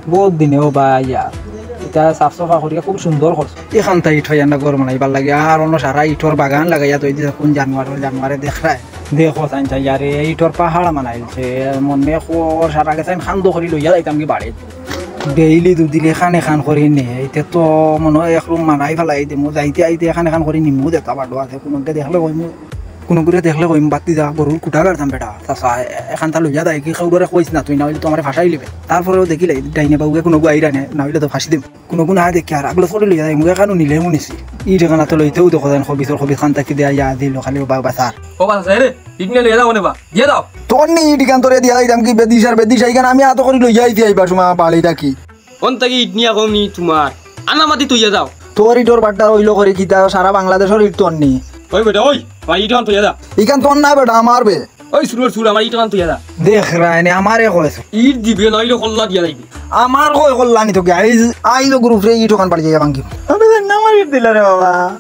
বহুত দিনে ও ভাইয়া এটা সাফ সাফা করিয়া খুব সুন্দর করছো এখানটা ইট হইয়া না গরম নাইবার লাগে আর অন্য সারা ইটর বাগান লাগাইয়া তৈরি কোন জানুয়ারে দেখায় দেখো চাইন চাই আরে ইটর পাহাড় মানাইছে মনে সারা গেছে খান্দ করি লইয়া যাইতাম কি বাড়ি ডেইলি দুদিন এখান করি নে এটা তো মনে হয় এক রুম মানাই ফেলাই দিমু যাইতে আইতে এখান করি নিমু দেখতে পারলো আছে কোনোকে দেখলে কইমু কোনো করে দেখলে কইম বাতি যা গরুর কুটা কাটতাম বেটা চাচা এখানটা লইয়া দেয় কি খাওয়ারে কইস না তুই না হইলে তো আমার ফাঁসাই লিবে তারপরেও দেখিলে ডাইনে বাবুকে কোনো আইরা নে না হইলে তো ফাঁসি দিম কোনো না দেখি আর আগলো করে লইয়া যায় মুখে কানো নিলে শুনিছি ই ঠিকানা তো লইতেও তো কথা খবির খান তাকি দেয়া ইয়া দিল খালি বাবা স্যার ও বাসা রে ইগনে লইয়া যাও নেবা দিয়ে দাও তোর নি ঠিকান তোরে দিয়া যাইতাম কি বেদিশার এইখান আমি এত করে লইয়া আইতি আইবা সময় বাড়িটা কি কোন তাকি ইডনিয়া কমনি তোমার আনামাতি তুইয়া যাও তোর ইটোর বাট্টা হইলো করে কি তা সারা বাংলাদেশের ইট তোর নি ওই বেটা ওই আমার ইটন তুইয়া যা ইখান তোর না বেটা আমার বে ওই সুর আমার ইটন তুইয়া যা দেখ রায়নে আমারে কইছে ইট দিবে নইলে কল্লা দিয়া যাইবে আমার কই কল্যাণী তোকে আই তো গ্রুপে ইট ওখান পাড়ি যাইয়া ভাঙ্গি আমি না আমার ইট দিলা রে বাবা